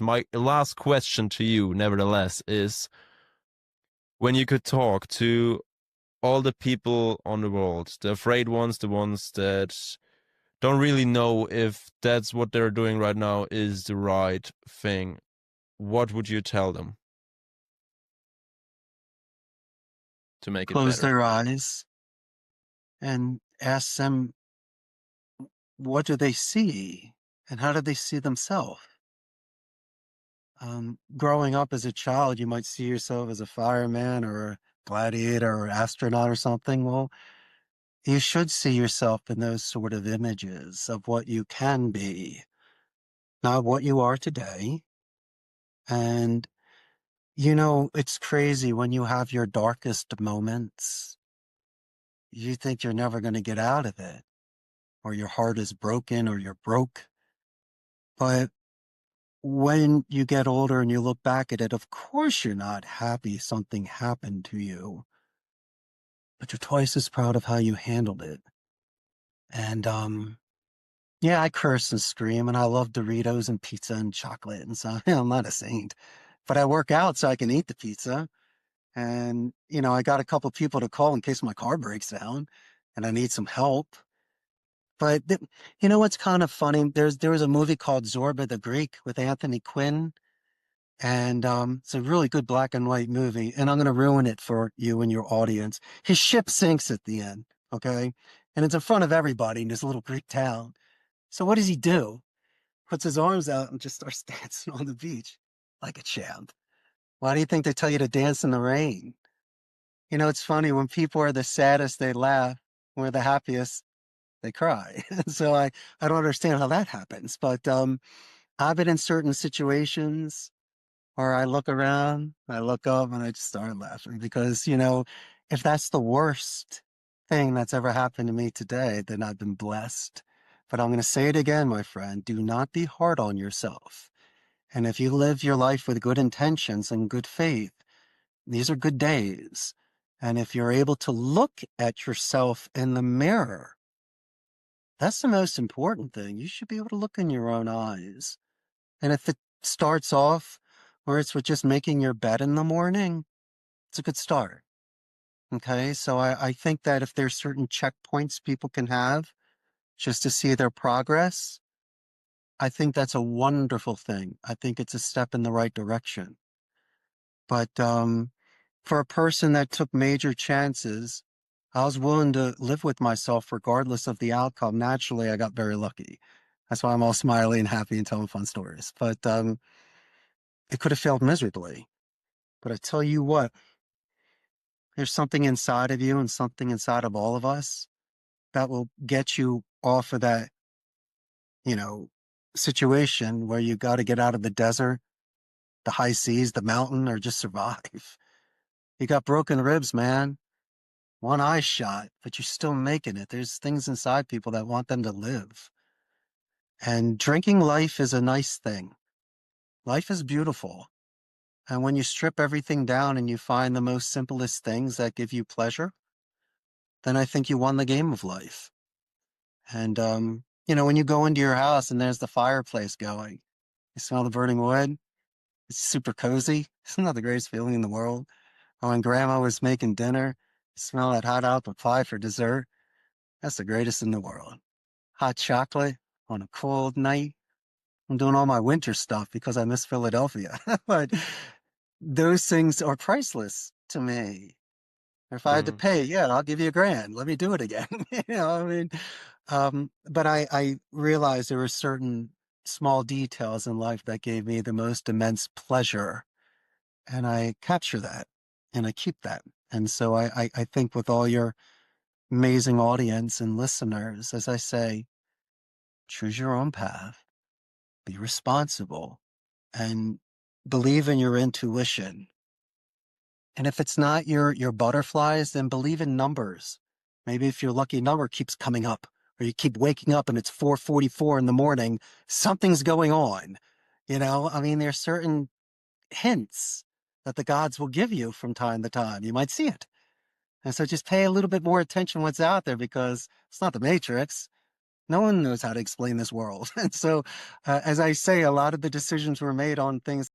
my last question to you, nevertheless, is when you could talk to all the people on the world, the afraid ones, the ones that don't really know if that's what they're doing right now is the right thing, what would you tell them to make it Close better? their eyes and ask them, what do they see and how do they see themselves? Growing up as a child, you might see yourself as a fireman or a gladiator or astronaut or something. Well, you should see yourself in those sort of images of what you can be, not what you are today. And, it's crazy when you have your darkest moments, you think you're never going to get out of it, or your heart is broken, or you're broke. But when you get older and you look back at it, of course you're not happy something happened to you, but you're twice as proud of how you handled it. And yeah, I curse and scream, and I love Doritos and pizza and chocolate and so I'm not a saint, but I work out so I can eat the pizza. And I got a couple people to call in case my car breaks down and I need some help. But what's kind of funny? There was a movie called Zorba the Greek with Anthony Quinn. And it's a really good black and white movie, and I'm going to ruin it for you and your audience. His ship sinks at the end, okay? And it's in front of everybody in this little Greek town. So what does he do? Puts his arms out and just starts dancing on the beach like a champ. Why do you think they tell you to dance in the rain? It's funny, when people are the saddest, they laugh. When we're the happiest, they cry. So I don't understand how that happens. But I've been in certain situations or I look around, I look up, and I just start laughing because, if that's the worst thing that's ever happened to me today, then I've been blessed. But I'm going to say it again, my friend, do not be hard on yourself. And if you live your life with good intentions and good faith, these are good days. And if you're able to look at yourself in the mirror, that's the most important thing. You should be able to look in your own eyes. And if it starts off where it's with just making your bed in the morning, it's a good start. Okay. So I think that if there's certain checkpoints people can have just to see their progress, I think that's a wonderful thing. I think it's a step in the right direction. But for a person that took major chances, I was willing to live with myself regardless of the outcome. Naturally, I got very lucky. That's why I'm all smiley and happy and telling fun stories. But it could have failed miserably. But I tell you what, there's something inside of you and something inside of all of us that will get you off of that, you know, situation where you got to get out of the desert, the high seas, the mountain, or just survive. You got broken ribs, man. One eye shot, but you're still making it. There's things inside people that want them to live. And drinking life is a nice thing. Life is beautiful. And when you strip everything down and you find the most simplest things that give you pleasure, then I think you won the game of life. And, when you go into your house and there's the fireplace going, you smell the burning wood, it's super cozy. It's not the greatest feeling in the world. Or when grandma was making dinner, you smell that hot apple pie for dessert. That's the greatest in the world. Hot chocolate on a cold night. I'm doing all my winter stuff because I miss Philadelphia. But those things are priceless to me. If I had to Mm. pay, yeah, I'll give you $1,000. Let me do it again. I mean, but I realized there were certain small details in life that gave me the most immense pleasure, and I capture that and I keep that. And so I think with all your amazing audience and listeners, as I say, choose your own path, be responsible, and believe in your intuition. And if it's not your butterflies, then believe in numbers. Maybe if your lucky number keeps coming up, or you keep waking up and it's 4:44 in the morning, something's going on. I mean, there's certain hints that the gods will give you from time to time. You might see it. And so just pay a little bit more attention what's out there because it's not the Matrix. No one knows how to explain this world. And so, as I say, a lot of the decisions were made on things